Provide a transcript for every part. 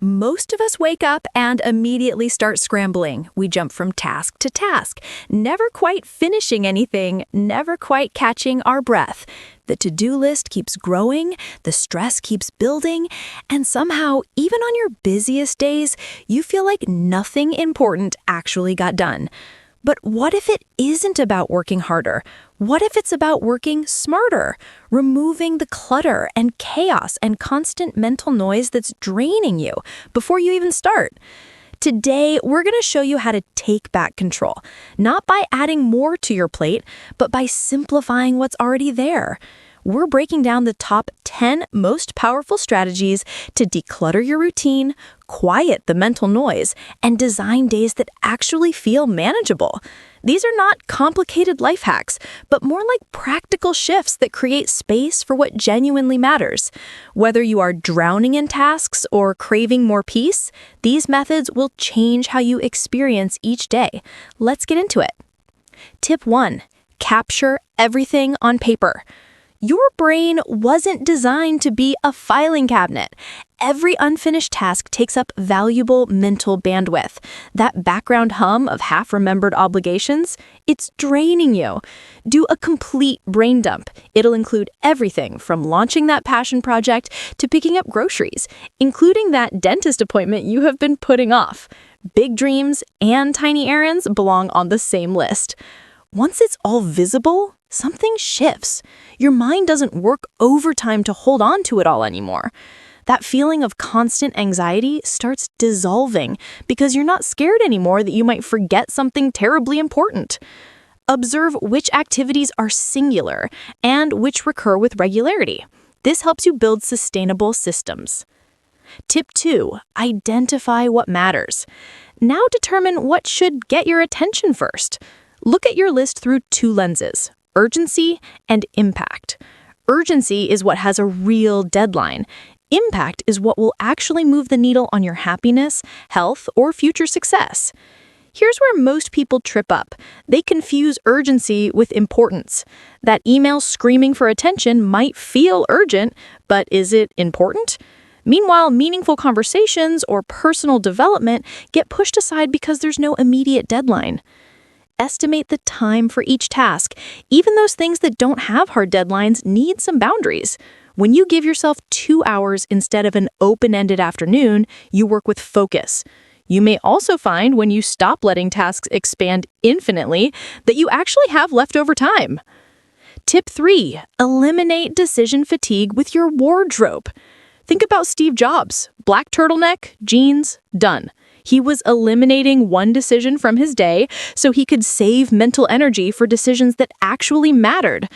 Most of us wake up and immediately start scrambling. We jump from task to task, never quite finishing anything, never quite catching our breath. The to-do list keeps growing, the stress keeps building, and somehow, even on your busiest days, you feel like nothing important actually got done. But what if it isn't about working harder? What if it's about working smarter, removing the clutter and chaos and constant mental noise that's draining you before you even start? Today, we're going to show you how to take back control, not by adding more to your plate, but by simplifying what's already there. We're breaking down the top 10 most powerful strategies to declutter your routine, quiet the mental noise, and design days that actually feel manageable. These are not complicated life hacks, but more like practical shifts that create space for what genuinely matters. Whether you are drowning in tasks or craving more peace, these methods will change how you experience each day. Let's get into it. Tip 1. Capture everything on paper. Your brain wasn't designed to be a filing cabinet. Every unfinished task takes up valuable mental bandwidth. That background hum of half-remembered obligations, it's draining you. Do a complete brain dump. It'll include everything from launching that passion project to picking up groceries, including that dentist appointment you have been putting off. Big dreams and tiny errands belong on the same list. Once it's all visible, something shifts. Your mind doesn't work overtime to hold on to it all anymore. That feeling of constant anxiety starts dissolving because you're not scared anymore that you might forget something terribly important. Observe which activities are singular and which recur with regularity. This helps you build sustainable systems. Tip 2. Identify what matters. Now determine what should get your attention first. Look at your list through two lenses: urgency and impact. Urgency is what has a real deadline. Impact is what will actually move the needle on your happiness, health, or future success. Here's where most people trip up. They confuse urgency with importance. That email screaming for attention might feel urgent, but is it important? Meanwhile, meaningful conversations or personal development get pushed aside because there's no immediate deadline. Estimate the time for each task. Even those things that don't have hard deadlines need some boundaries. When you give yourself 2 hours instead of an open-ended afternoon, you work with focus. You may also find when you stop letting tasks expand infinitely that you actually have leftover time. Tip 3. Eliminate decision fatigue with your wardrobe. Think about Steve Jobs. Black turtleneck, jeans, done. He was eliminating one decision from his day so he could save mental energy for decisions that actually mattered.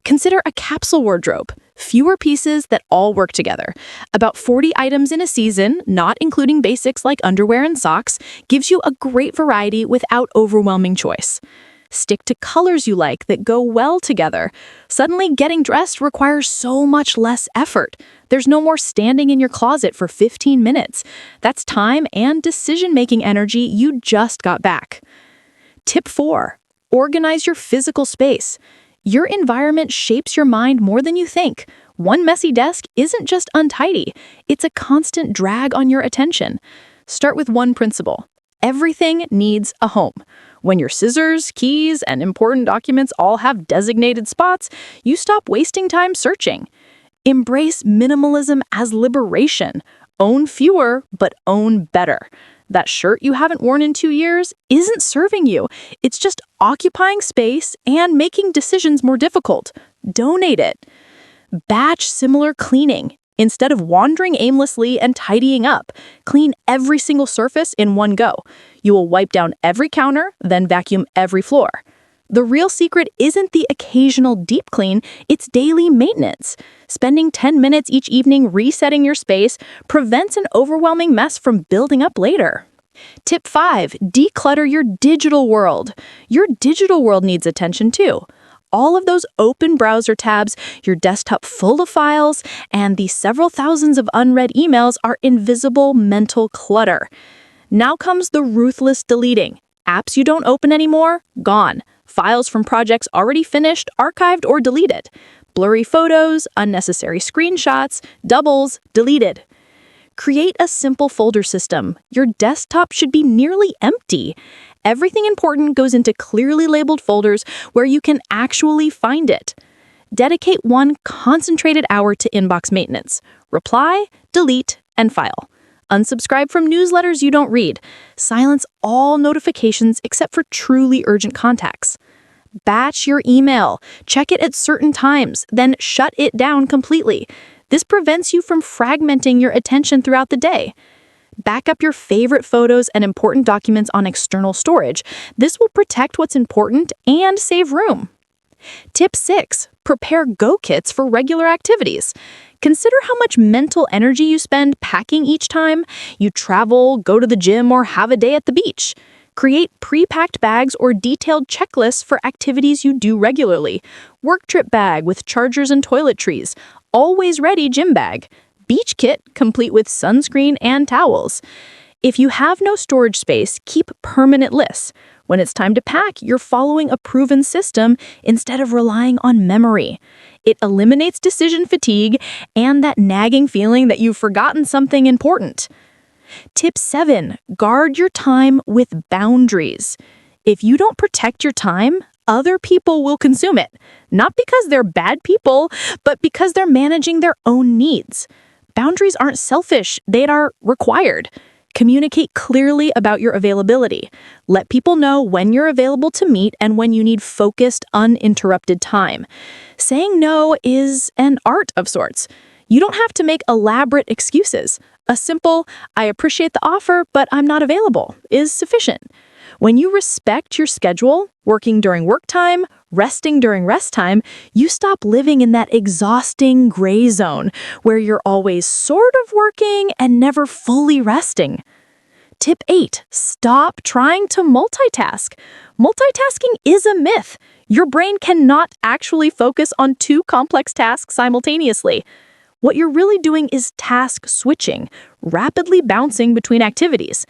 Consider a capsule wardrobe. Fewer pieces that all work together. About 40 items in a season, not including basics like underwear and socks, gives you a great variety without overwhelming choice. Stick to colors you like that go well together. Suddenly, getting dressed requires so much less effort. There's no more standing in your closet for 15 minutes. That's time and decision-making energy you just got back. Tip 4. Organize your physical space. Your environment shapes your mind more than you think. One messy desk isn't just untidy. It's a constant drag on your attention. Start with one principle. Everything needs a home. When your scissors, keys, and important documents all have designated spots, you stop wasting time searching. Embrace minimalism as liberation. Own fewer, but own better. That shirt you haven't worn in 2 years isn't serving you. It's just occupying space and making decisions more difficult. Donate it. Batch similar cleaning. Instead of wandering aimlessly and tidying up, clean every single surface in one go. You will wipe down every counter, then vacuum every floor. The real secret isn't the occasional deep clean, it's daily maintenance. Spending 10 minutes each evening resetting your space prevents an overwhelming mess from building up later. Tip 5. Declutter your digital world. Your digital world needs attention too. All of those open browser tabs, your desktop full of files, and the several thousands of unread emails are invisible mental clutter. Now comes the ruthless deleting. Apps you don't open anymore? Gone. Files from projects already finished, archived, or deleted. Blurry photos, unnecessary screenshots, doubles, deleted. Create a simple folder system. Your desktop should be nearly empty. Everything important goes into clearly labeled folders where you can actually find it. Dedicate one concentrated hour to inbox maintenance. Reply, delete, and file. Unsubscribe from newsletters you don't read. Silence all notifications except for truly urgent contacts. Batch your email. Check it at certain times, then shut it down completely. This prevents you from fragmenting your attention throughout the day. Back up your favorite photos and important documents on external storage. This will protect what's important and save room. Tip 6. Prepare go kits for regular activities. Consider how much mental energy you spend packing each time you travel, go to the gym, or have a day at the beach. Create pre-packed bags or detailed checklists for activities you do regularly. Work trip bag with chargers and toiletries. Always ready gym bag. Beach kit complete with sunscreen and towels. If you have no storage space, keep permanent lists. When it's time to pack, you're following a proven system instead of relying on memory. It eliminates decision fatigue and that nagging feeling that you've forgotten something important. Tip 7. Guard your time with boundaries. If you don't protect your time, other people will consume it. Not because they're bad people, but because they're managing their own needs. Boundaries aren't selfish, they are required. Communicate clearly about your availability. Let people know when you're available to meet and when you need focused, uninterrupted time. Saying no is an art of sorts. You don't have to make elaborate excuses. A simple, "I appreciate the offer, but I'm not available," is sufficient. When you respect your schedule, working during work time, resting during rest time, you stop living in that exhausting gray zone where you're always sort of working and never fully resting. Tip 8. Stop trying to multitask. Multitasking is a myth. Your brain cannot actually focus on two complex tasks simultaneously. What you're really doing is task switching, rapidly bouncing between activities.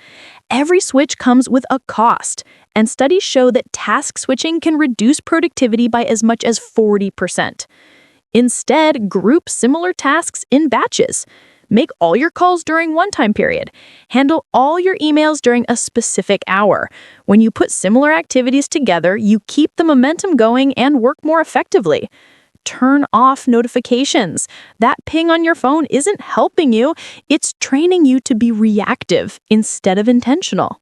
Every switch comes with a cost, and studies show that task switching can reduce productivity by as much as 40%. Instead, group similar tasks in batches. Make all your calls during one time period. Handle all your emails during a specific hour. When you put similar activities together, you keep the momentum going and work more effectively. Turn off notifications. That ping on your phone isn't helping you, it's training you to be reactive instead of intentional.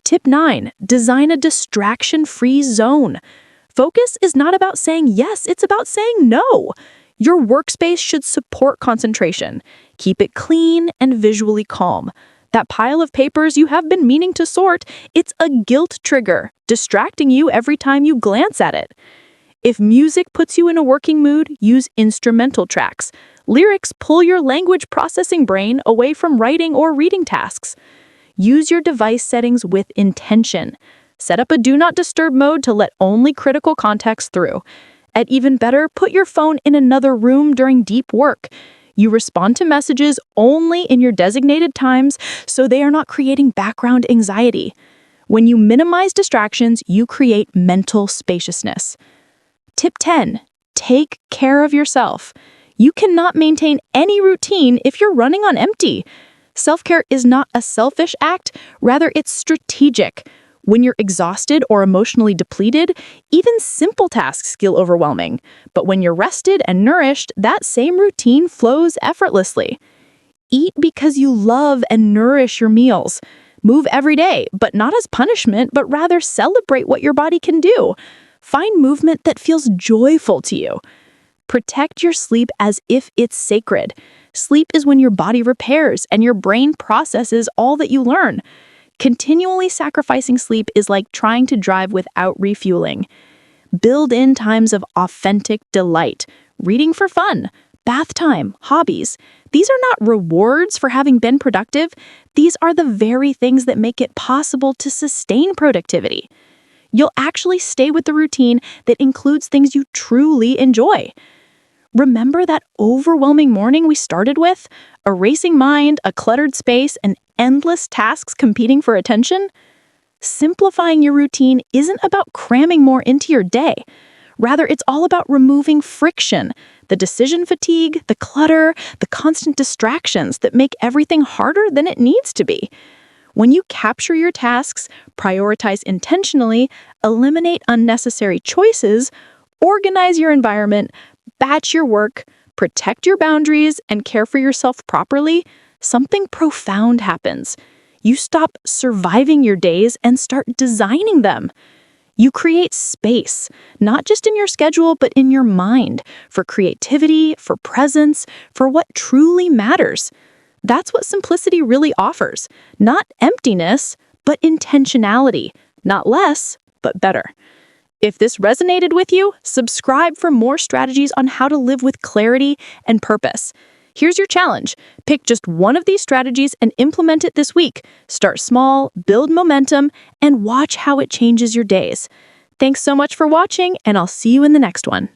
Tip 9. Design a distraction-free zone. Focus is not about saying yes, it's about saying no. Your workspace should support concentration. Keep it clean and visually calm. That pile of papers you have been meaning to sort, it's a guilt trigger, distracting you every time you glance at it. If music puts you in a working mood, use instrumental tracks. Lyrics pull your language processing brain away from writing or reading tasks. Use your device settings with intention. Set up a do not disturb mode to let only critical contacts through. And even better, put your phone in another room during deep work. You respond to messages only in your designated times so they are not creating background anxiety. When you minimize distractions, you create mental spaciousness. Tip 10. Take care of yourself. You cannot maintain any routine if you're running on empty. Self-care is not a selfish act, rather it's strategic. When you're exhausted or emotionally depleted, even simple tasks feel overwhelming. But when you're rested and nourished, that same routine flows effortlessly. Eat because you love and nourish your meals. Move every day, but not as punishment, but rather celebrate what your body can do. Find movement that feels joyful to you. Protect your sleep as if it's sacred. Sleep is when your body repairs and your brain processes all that you learn. Continually sacrificing sleep is like trying to drive without refueling. Build in times of authentic delight, reading for fun, bath time, hobbies. These are not rewards for having been productive. These are the very things that make it possible to sustain productivity. You'll actually stay with the routine that includes things you truly enjoy. Remember that overwhelming morning we started with? A racing mind, a cluttered space, and endless tasks competing for attention? Simplifying your routine isn't about cramming more into your day. Rather, it's all about removing friction, the decision fatigue, the clutter, the constant distractions that make everything harder than it needs to be. When you capture your tasks, prioritize intentionally, eliminate unnecessary choices, organize your environment, batch your work, protect your boundaries, and care for yourself properly, something profound happens. You stop surviving your days and start designing them. You create space, not just in your schedule, but in your mind, for creativity, for presence, for what truly matters. That's what simplicity really offers. Not emptiness, but intentionality. Not less, but better. If this resonated with you, subscribe for more strategies on how to live with clarity and purpose. Here's your challenge. Pick just one of these strategies and implement it this week. Start small, build momentum, and watch how it changes your days. Thanks so much for watching, and I'll see you in the next one.